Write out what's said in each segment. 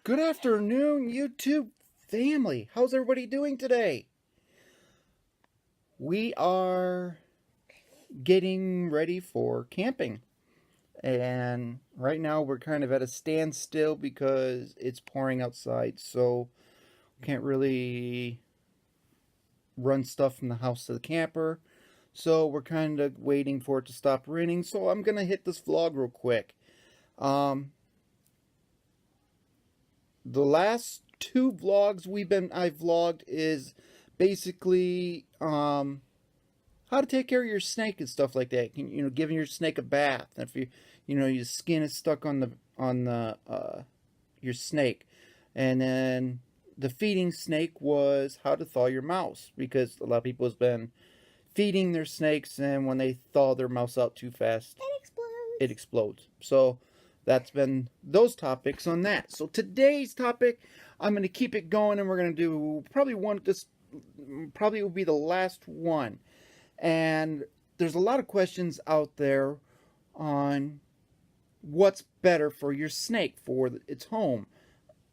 Good afternoon, YouTube family. How's everybody doing today? We are getting ready for camping. And right now we're kind of at a standstill because it's pouring outside, so we can't really run stuff from the house to the camper. So we're kind of waiting for it to stop raining. So I'm going to hit this vlog real quick. Um, the last two vlogs I've vlogged is basically how to take care of your snake and stuff like that. Giving your snake a bath. If your skin is stuck on the your snake, and then the feeding snake was how to thaw your mouse, because a lot of people has been feeding their snakes, and when they thaw their mouse out too fast, it explodes. So that's been those topics on that. So today's topic, I'm going to keep it going, and we're going to do probably probably will be the last one. And there's a lot of questions out there on what's better for your snake for its home,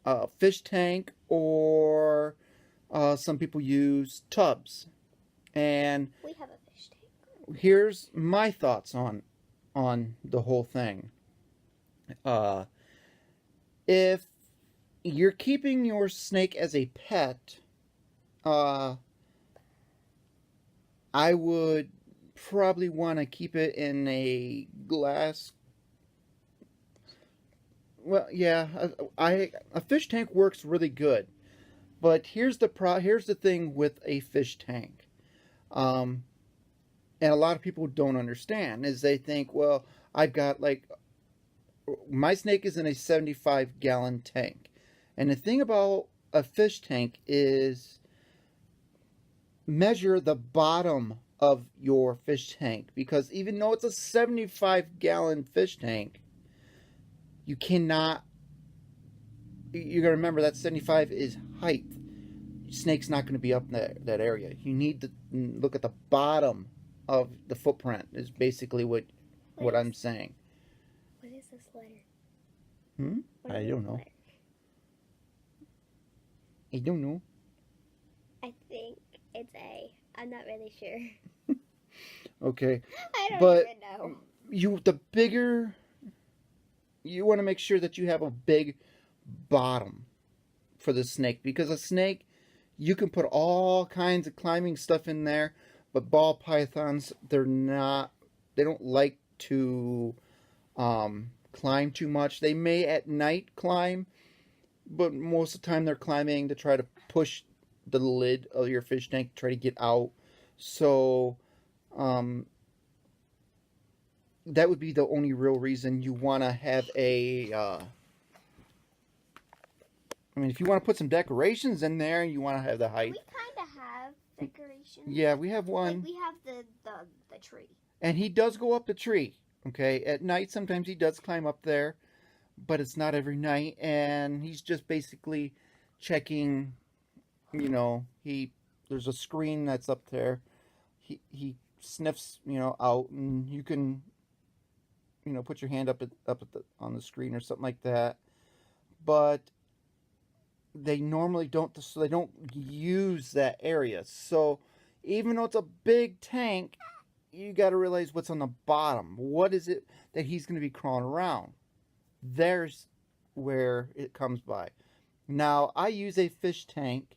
a fish tank, or some people use tubs. And we have a fish tank. Here's my thoughts on the whole thing. If you're keeping your snake as a pet, I would probably want to keep it in a glass. Well, yeah, a fish tank works really good, but here's the thing with a fish tank, and a lot of people don't understand is they think, well, I've got my snake is in a 75-gallon tank, and the thing about a fish tank is measure the bottom of your fish tank, because even though it's a 75-gallon fish tank, you cannot. You gotta remember that 75 is height. Snake's not going to be up in that area. You need to look at the bottom of the footprint. Is basically what I'm saying. What is this letter? I don't know. I don't know. I think it's A. I'm not really sure. Okay. I don't even know. You want to make sure that you have a big bottom for the snake, because a snake, you can put all kinds of climbing stuff in there, but ball pythons, they don't like to climb too much. They may at night climb, but most of the time they're climbing to try to push the lid of your fish tank to try to get out. So that would be the only real reason you want to have if you want to put some decorations in there, you want to have the height. We kind of have decorations. Yeah, we have one. We have the tree. And he does go up the tree. Okay, at night sometimes he does climb up there, but it's not every night. And he's just basically checking. There's a screen that's up there. He sniffs out, and you can put your hand up on the screen or something like that. But they normally don't, so they don't use that area. So even though it's a big tank, you got to realize what's on the bottom. What is it that he's going to be crawling around? There's where it comes by. Now, I use a fish tank,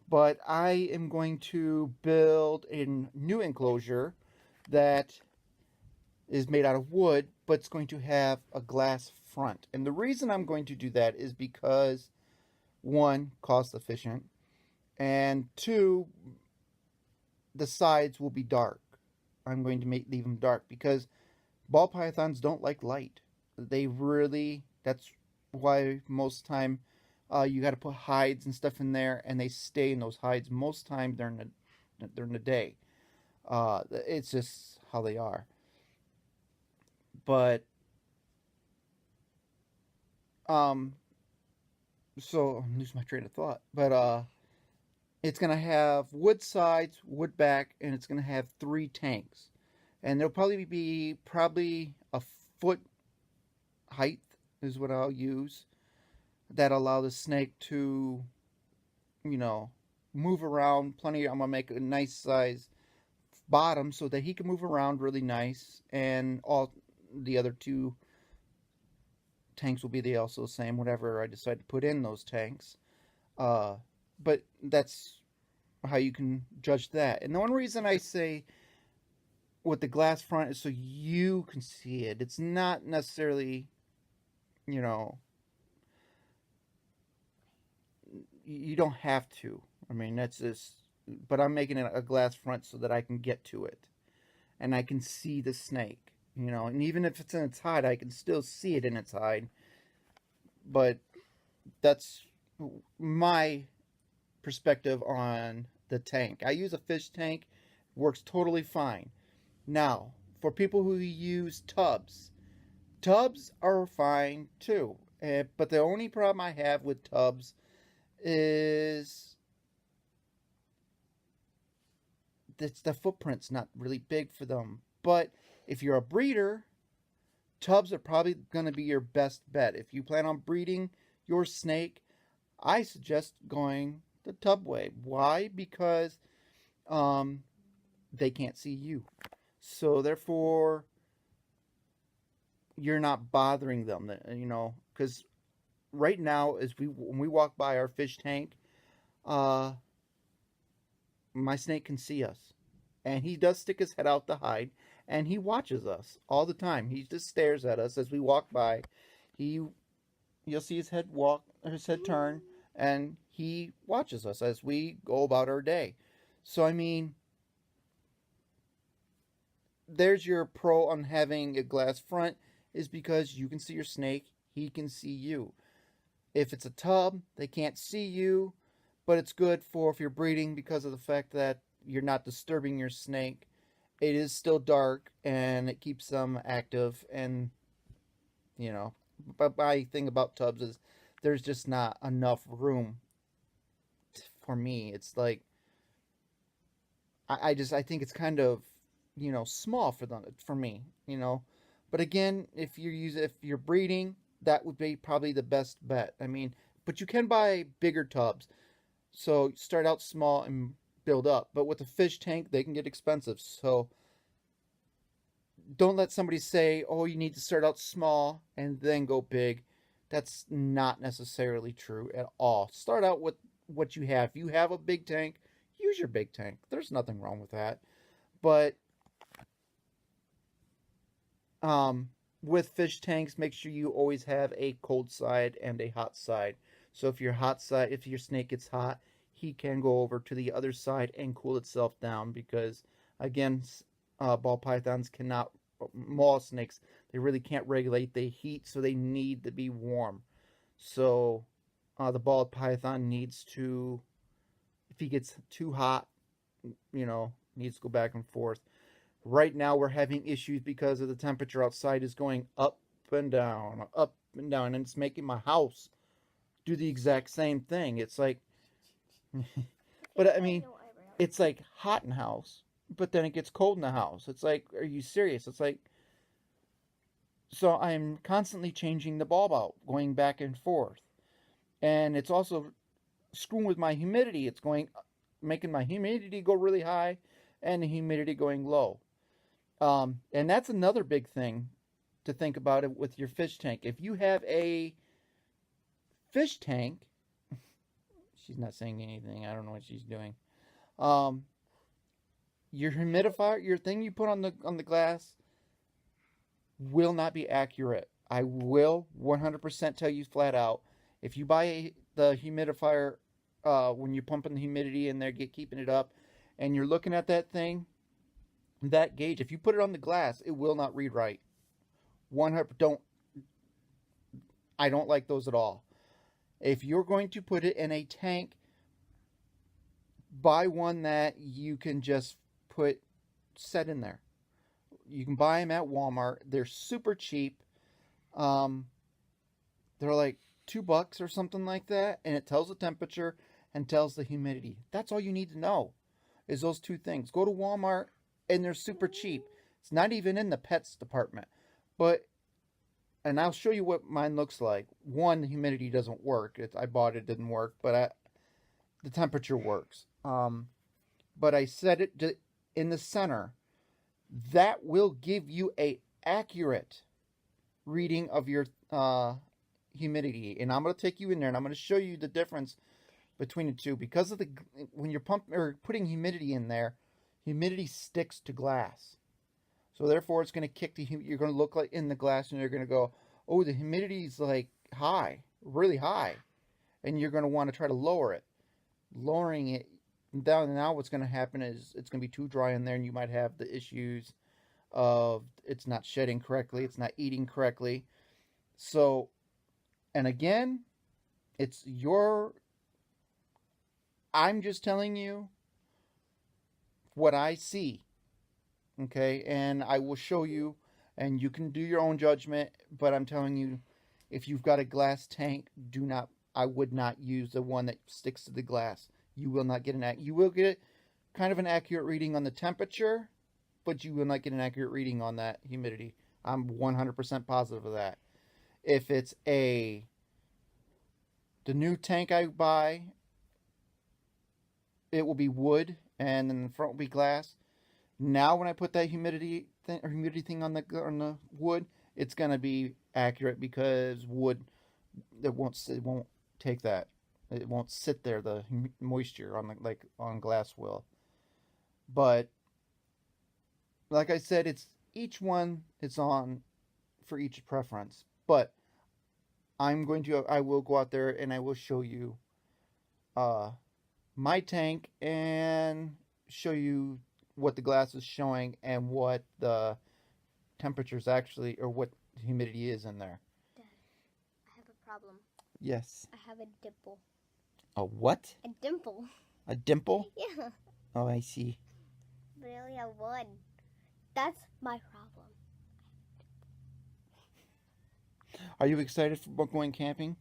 but I am going to build a new enclosure that is made out of wood, but it's going to have a glass front. And the reason I'm going to do that is because, one, cost efficient, and two, the sides will be dark. I'm going to leave them dark because ball pythons don't like light. That's why most time you got to put hides and stuff in there, and they stay in those hides most time during the day. It's just how they are. But so I'm losing my train of thought. But it's gonna have wood sides, wood back, and it's gonna have 3 tanks, and there'll probably be a foot height is what I'll use. that allow the snake to, you know, move around plenty. I'm gonna make a nice size bottom so that he can move around really nice, and all the other two tanks will be the also the same. Whatever I decide to put in those tanks, uh, but that's how you can judge that. And the one reason I say with the glass front is so you can see it. It's not necessarily, you know, you don't have to. I mean, that's just, but I'm making it a glass front so that I can get to it and I can see the snake, you know, and even if it's in its hide, I can still see it in its hide. But that's my perspective on the tank. I use a fish tank, works totally fine. Now, for people who use tubs, tubs are fine too. But the only problem I have with tubs is that the footprint's not really big for them. But if you're a breeder, tubs are probably going to be your best bet. If you plan on breeding your snake, I suggest going the tub way. Why? Because they can't see you. So therefore, you're not bothering them, you know, because right now, as when we walk by our fish tank, uh, my snake can see us, and he does stick his head out to hide, and he watches us all the time. He just stares at us as we walk by. He, you'll see his head turn, and he watches us as we go about our day. So I mean, there's your pro on having a glass front, is because you can see your snake, he can see you. If it's a tub, they can't see you, but it's good for if you're breeding because of the fact that you're not disturbing your snake. It is still dark and it keeps them active, and you know, but my thing about tubs is there's just not enough room for me. It's like I think it's kind of, you know, small for them, for me, you know. But again, if you're breeding, that would be probably the best bet. I mean, but you can buy bigger tubs. So start out small and build up. But with a fish tank, they can get expensive. So don't let somebody say, "Oh, you need to start out small and then go big." That's not necessarily true at all. Start out with what you have. If you have a big tank, use your big tank. There's nothing wrong with that. But um, with fish tanks, make sure you always have a cold side and a hot side. So if your snake gets hot, he can go over to the other side and cool itself down, because again, ball pythons cannot, mall snakes, they really can't regulate the heat, so they need to be warm. So the ball python needs to, if he gets too hot, you know, needs to go back and forth. Right now we're having issues because of the temperature outside is going up and down, and it's making my house do the exact same thing. It's like, but I mean, it's like hot in the house, but then it gets cold in the house. It's like, are you serious? It's like, so I'm constantly changing the bulb out, going back and forth. And it's also screwing with my humidity. It's going, making my humidity go really high and the humidity going low. And that's another big thing to think about it with your fish tank. If you have a fish tank, she's not saying anything. I don't know what she's doing. Um, your humidifier, your thing you put on the glass, will not be accurate. I will 100% tell you flat out. If you buy the humidifier, when you're pumping the humidity in there, keeping it up, and you're looking at that thing, that gauge, if you put it on the glass, it will not read right. 100, I don't like those at all. If you're going to put it in a tank, buy one that you can just set in there. You can buy them at Walmart. They're super cheap. They're like $2 or something like that, and it tells the temperature and tells the humidity. That's all you need to know, is those two things. Go to Walmart, and they're super cheap. It's not even in the pets department. But and I'll show you what mine looks like. One, the humidity doesn't work. I bought it, didn't work, but the temperature works. But I set it in the center. That will give you a accurate reading of your humidity. And I'm going to take you in there and I'm going to show you the difference between the two because of when you're pumping or putting humidity in there, humidity sticks to glass. So therefore, it's going to kick you're going to look like in the glass, and you're going to go, "Oh, the humidity's like high, really high," and you're going to want to try to lower it. Lowering it down now, what's going to happen is it's going to be too dry in there, and you might have the issues of it's not shedding correctly, it's not eating correctly. So, and again, it's your. I'm just telling you what I see. Okay, and I will show you, and you can do your own judgment, but I'm telling you, if you've got a glass tank, I would not use the one that sticks to the glass. You will not get you will get kind of an accurate reading on the temperature, but you will not get an accurate reading on that humidity. I'm 100% positive of that. If it's the new tank I buy, it will be wood, and then the front will be glass. Now, when I put that humidity thing on the wood, it's gonna be accurate because wood it won't take that. It won't sit there the moisture on glass will. But like I said, it's each one it's on for each preference. But I will go out there and I will show you my tank and show you what the glass is showing and what the temperatures actually, or what the humidity is in there. Dad, I have a problem. Yes. I have a dimple. A what? A dimple. A dimple? Yeah. Oh, I see. But I only have one. That's my problem. Are you excited for going camping?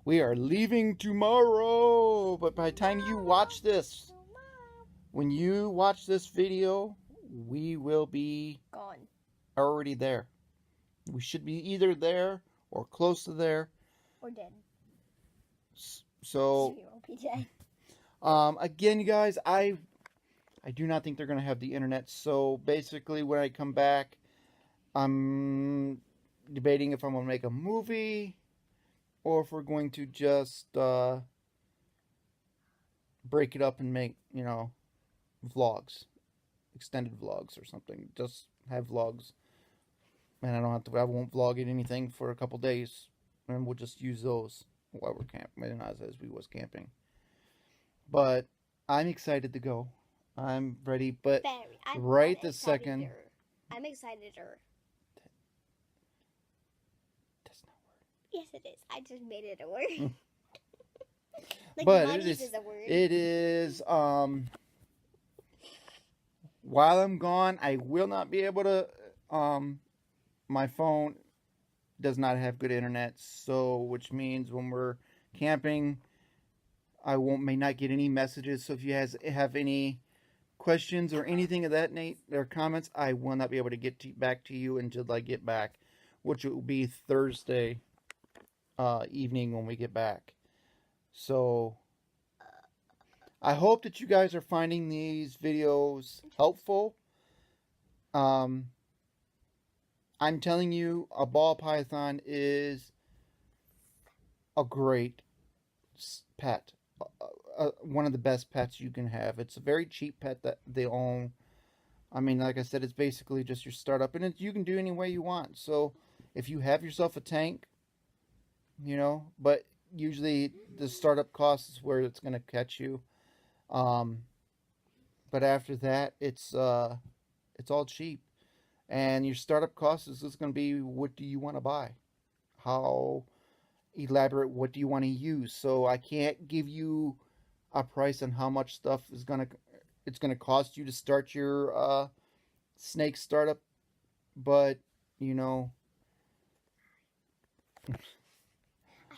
We are leaving tomorrow, but by the time you watch this, when you watch this video, we will be Gone. already there. We should be either there or close to there. Or dead. So, We won't be dead. again, you guys, I do not think they're going to have the internet. So basically, when I come back, I'm debating if I'm going to make a movie or if we're going to just break it up and make, vlogs, extended vlogs or something. Just have vlogs, and I won't vlog it anything for a couple days, and we'll just use those while we're camping, as we was camping. But I'm excited to go. I'm ready, but I'm right this second. I'm exciteder. That's not a word. Yes, it is. I just made it a word. But money's is a word. It is. While I'm gone, I will not be able to. My phone does not have good internet, so which means when we're camping, I may not get any messages. So if you have any questions or anything of that or comments, I will not be able to get back to you until I get back, which will be Thursday evening when we get back. So I hope that you guys are finding these videos helpful. I'm telling you, a ball python is a great pet. One of the best pets you can have. It's a very cheap pet that they own. I mean, like I said, it's basically just your startup, and you can do any way you want. So if you have yourself a tank, but usually the startup cost is where it's going to catch you. But after that, it's all cheap, and your startup cost is just going to be, what do you want to buy? How elaborate? What do you want to use? So I can't give you a price on how much stuff it's gonna cost you to start your snake startup, but I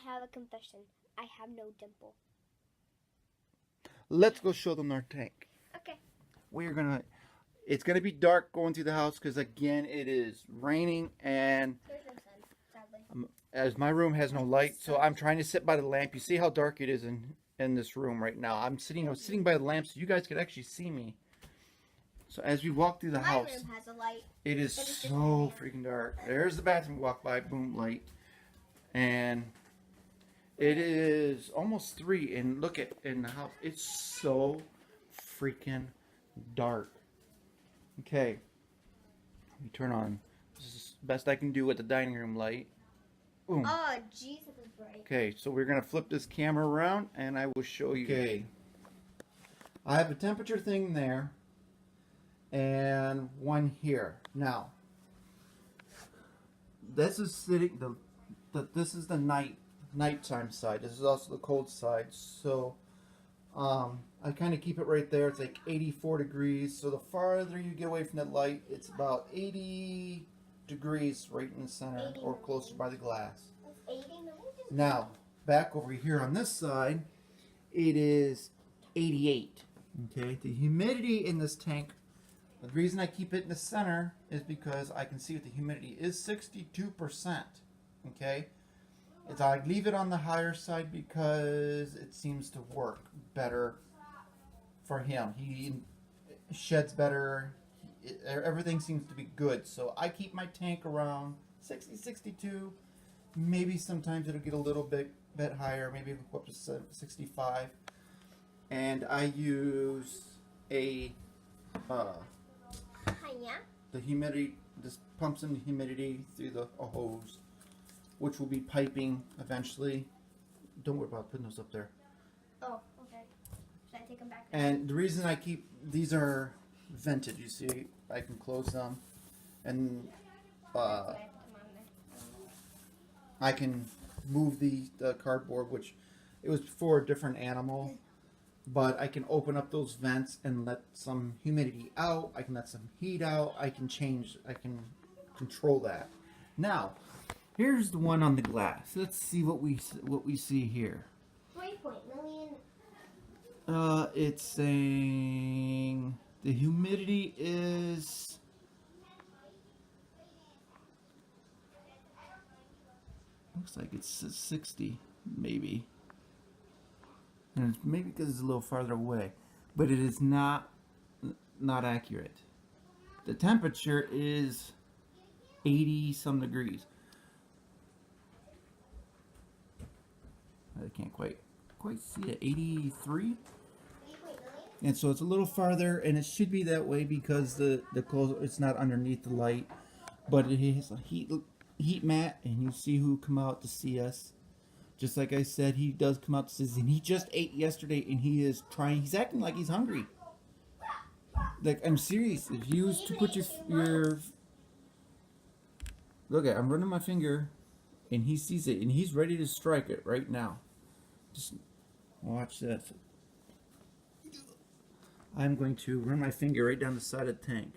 have a confession. I have no dimple. Let's go show them our tank. Okay. It's gonna be dark going through the house because again it is raining and There's no sun. as my room has no light, so I'm trying to sit by the lamp. You see how dark it is in this room right now. I'm sitting by the lamp so you guys could actually see me. So as we walk through the My house, room has a light. it is so freaking dark. There's the bathroom. We walk by, boom, light, and it is almost 3. And look at in the house, it's so freaking dark. Okay, we turn on. This is the best I can do with the dining room light. Boom. Oh, Jesus is bright. Okay, so we're gonna flip this camera around, and I will show you. Okay, I have a temperature thing there, and one here. Now, this is sitting this is the nighttime side. This is also the cold side. So, I kind of keep it right there. It's like 84 degrees. So the farther you get away from the light, it's about 80 degrees right in the center or closer by the glass. It's 80 million. Now, back over here on this side, it is 88. Okay, the humidity in this tank, the reason I keep it in the center is because I can see what the humidity is 62%. Okay, I leave it on the higher side because it seems to work better for him. He sheds better. Everything seems to be good. So I keep my tank around 60, 62. Maybe sometimes it'll get a little bit higher. Maybe it'll go up to 65. And I use a Yeah. the humidity. This pumps in the humidity through a hose, which will be piping eventually. Don't worry about putting those up there. Oh, okay. Should I take them back? And the reason I keep these are vented. You see, I can close them, and I can move the cardboard, which it was for a different animal, but I can open up those vents and let some humidity out. I can let some heat out. I can control that. Now, here's the one on the glass. Let's see what we see here. 3.million. It's saying the humidity is looks like it's 60, maybe. And it's maybe because it's a little farther away, but it is not accurate. The temperature is 80 some degrees. I can't quite see it. 83. And so it's a little farther, and it should be that way because the clothes, it's not underneath the light, but it has a heat mat, and you see who come out to see us. Just like I said, he does come out to see us, and he just ate yesterday, and he's acting like he's hungry. Like, I'm serious. If you was to put your look at, I'm running my finger, and he sees it, and he's ready to strike it right now. Just watch this. I'm going to run my finger right down the side of the tank.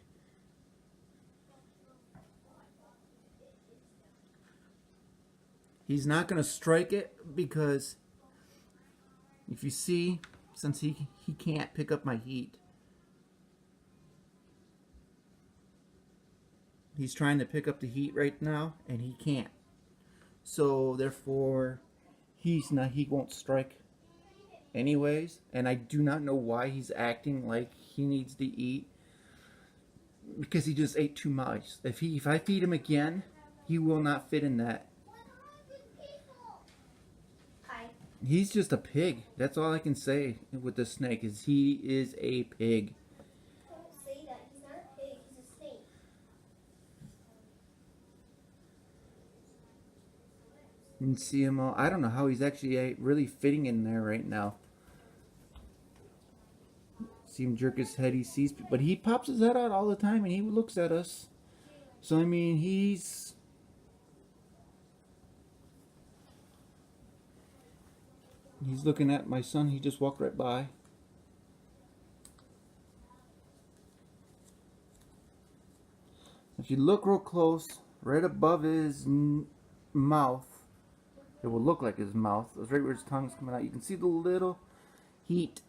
He's not going to strike it because if you see, since he can't pick up my heat, he's trying to pick up the heat right now and he can't. So therefore he won't strike anyways, and I do not know why he's acting like he needs to eat, because he just ate too much. If I feed him again, he will not fit in that. He's just a pig. That's all I can say with the snake, is he is a pig. Don't say that. He's not a pig. He's a snake. You can see him all. I don't know how he's actually really fitting in there right now. See him jerk his head. He sees, but he pops his head out all the time and he looks at us. So I mean, he's looking at my son. He just walked right by. If you look real close, right above his mouth, it will look like his mouth. That's right where his tongue's coming out. You can see the little heat.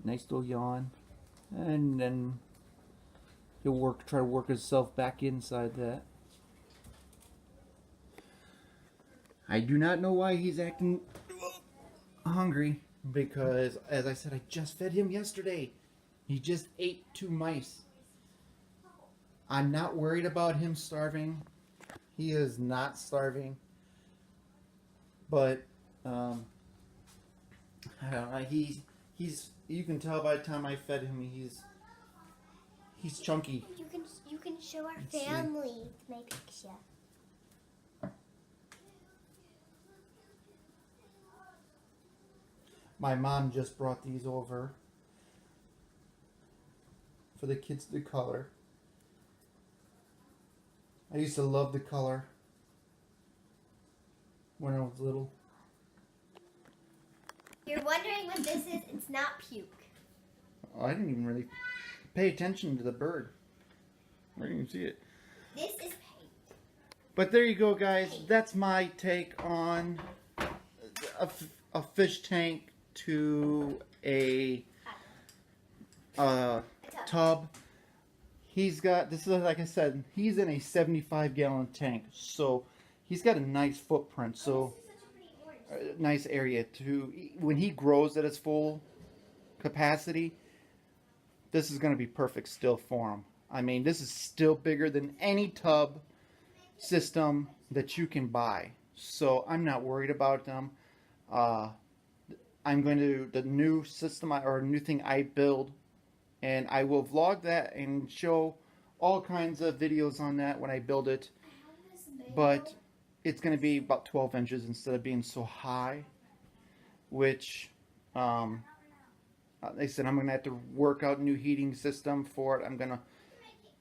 Nice little yawn. And then he'll try to work himself back inside that. I do not know why he's acting hungry, because, as I said, I just fed him yesterday. He just ate 2 mice. I'm not worried about him starving. He is not starving. But, I don't know, he's, you can tell by the time I fed him, he's chunky. You can show our Let's see. family my picture. My mom just brought these over for the kids to color. I used to love the color when I was little. You're wondering what this is? It's not puke. I didn't even really pay attention to the bird. I didn't even see it. This is paint. But there you go, guys. That's my take on a fish tank to a tub. He's got, this is like I said, he's in a 75-gallon tank, so he's got a nice footprint. So nice area to, when he grows at his full capacity, this is going to be perfect still for him. I mean, this is still bigger than any tub system that you can buy, so I'm not worried about them. I'm going to, the new system or new thing I build, and I will vlog that and show all kinds of videos on that when I build it. But it's going to be about 12 inches instead of being so high, which they said I'm going to have to work out a new heating system for it. I'm going to,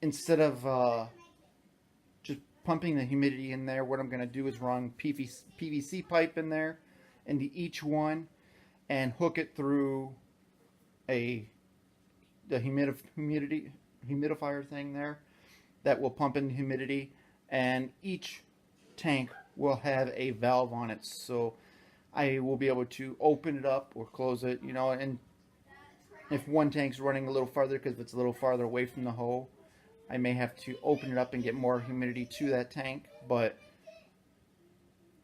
instead of just pumping the humidity in there, what I'm going to do is run PVC pipe in there into each one and hook it through the humidifier thing there that will pump in humidity, and each tank will have a valve on it, so I will be able to open it up or close it, you know. And if one tank's running a little farther because it's a little farther away from the hole, I may have to open it up and get more humidity to that tank. But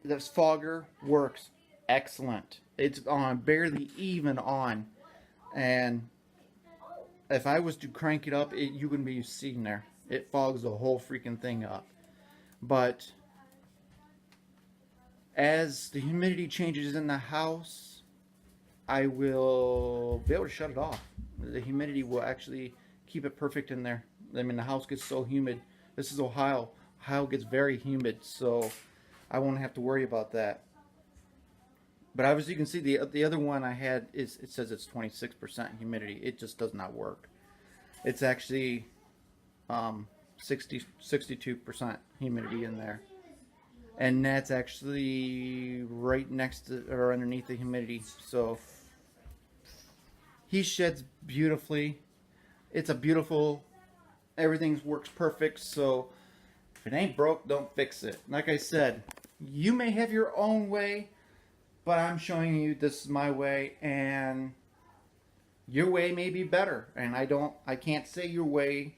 this fogger works excellent. It's on barely even on, and if I was to crank it up, you wouldn't be seeing there. It fogs the whole freaking thing up. But as the humidity changes in the house, I will be able to shut it off. The humidity will actually keep it perfect in there. I mean, the house gets so humid. This is Ohio. Ohio gets very humid, so I won't have to worry about that. But obviously, you can see the other one I had is, it says it's 26% humidity. It just does not work. It's actually 62% humidity in there, and that's actually right next to or underneath the humidity. So he sheds beautifully. It's a beautiful. Everything works perfect. So if it ain't broke, don't fix it. Like I said, you may have your own way, but I'm showing you this is my way, and your way may be better. And I can't say your way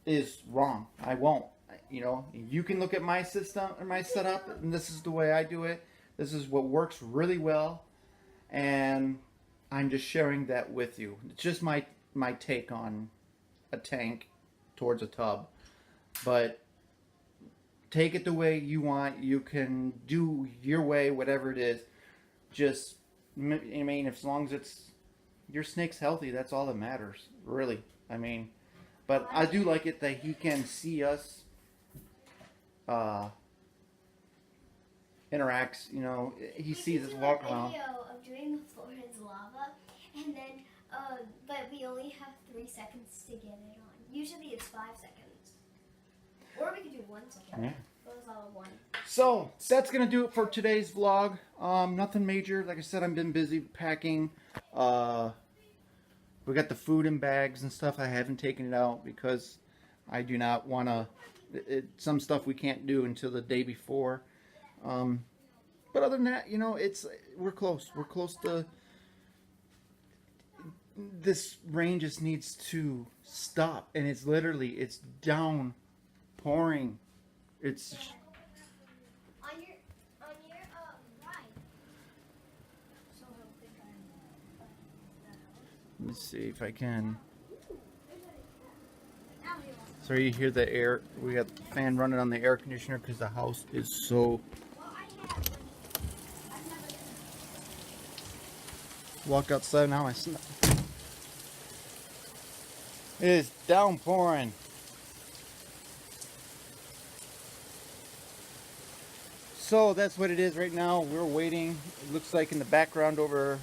is wrong. I won't. You know, you can look at my system or my setup, and this is the way I do it. This is what works really well, and I'm just sharing that with you. It's just my take on a tank towards a tub. But take it the way you want. You can do your way, whatever it is. Just, I mean, as long as it's your snake's healthy, that's all that matters, really. I mean, but I do like it that he can see us, interacts. You know, he sees us walk around. We could do a video of doing the Florence lava, and then, but we only have 3 seconds to get it on. Usually it's 5 seconds. Or we could do 1 second. Yeah. Those all 1. So that's gonna do it for today's vlog. Nothing major. Like I said, I've been busy packing. We got the food in bags and stuff. I haven't taken it out because I do not want to. Some stuff we can't do until the day before. But other than that, you know, we're close. We're close to. This rain just needs to stop, and it's down pouring. It's Let me see if I can. So you hear the air? We got the fan running on the air conditioner because the house is so. Walk outside now. It is downpouring. So that's what it is right now. We're waiting. It looks like in the background over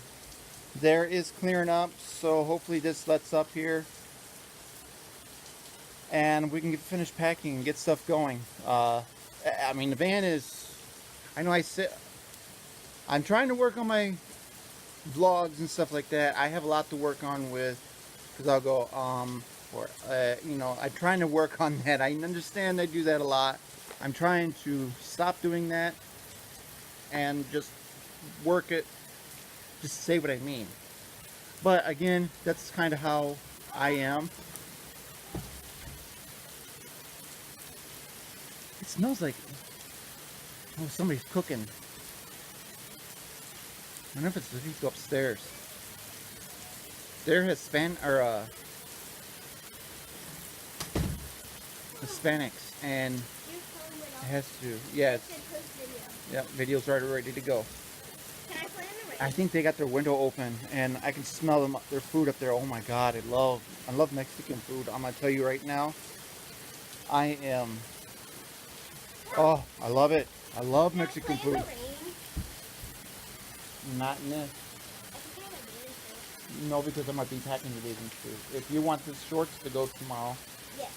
there is clearing up. So hopefully this lets up here. And we can finish packing and get stuff going. I mean, the van is, I know I'm trying to work on my vlogs and stuff like that. I have a lot to work on with, because I'll go, you know, I'm trying to work on that. I understand I do that a lot. I'm trying to stop doing that and just work it, just to say what I mean. But again, that's kind of how I am. It smells like, oh, somebody's cooking. I wonder if it's the people upstairs. They're Hispanics, and it has to. Yeah, video's ready to go. Can I play in the rain? I think they got their window open, and I can smell their food up there. Oh my God, I love Mexican food. I'm gonna tell you right now, oh, I love it. I love Mexican Can I play food. in the rain? Not in this. I think I have a bathing suit. No, because I might be packing the bathing suit. If you want the shorts to go tomorrow, Yes.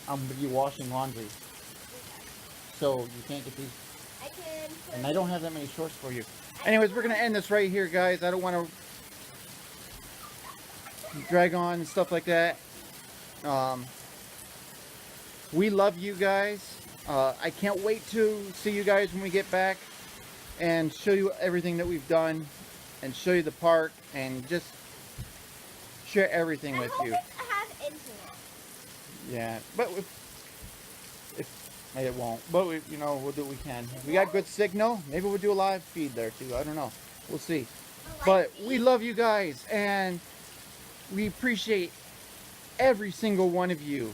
I'm gonna be washing laundry, so you can't get these. I can. And I don't have that many shorts for you. Anyways, we're gonna end this right here, guys. I don't want to drag on and stuff like that. We love you guys. I can't wait to see you guys when we get back and show you everything that we've done and show you the park and just share everything with you. I have internet. Yeah, but if it won't. But you know, we'll do what we can. If we got good signal, maybe we'll do a live feed there too. I don't know. We'll see. But we love you guys, and we appreciate every single one of you.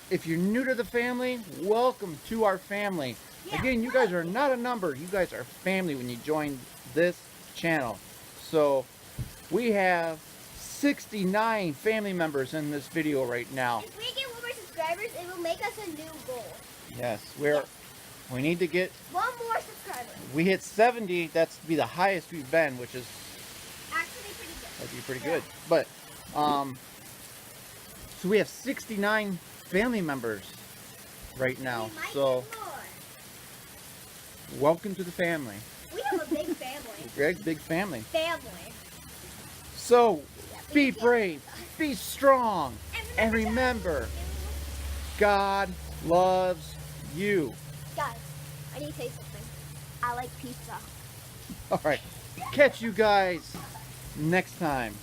If you're new to the family, welcome to our family. Yeah. Again, you guys are not a number. You guys are family when you join this channel. So we have 69 family members in this video right now. If we get 1 more subscribers, it will make us a new goal. Yes, we need to get. 1 more subscriber. We hit 70. That's to be the highest we've been, which is Actually, pretty good. that'd be pretty good. But so we have 69 family members right now. We might So get more. welcome to the family. We have a big family. Greg's big family. Family. So Yeah, be we- brave, be strong, and remember, God loves you. Guys, I need to say something. I like pizza. All right, catch you guys next time.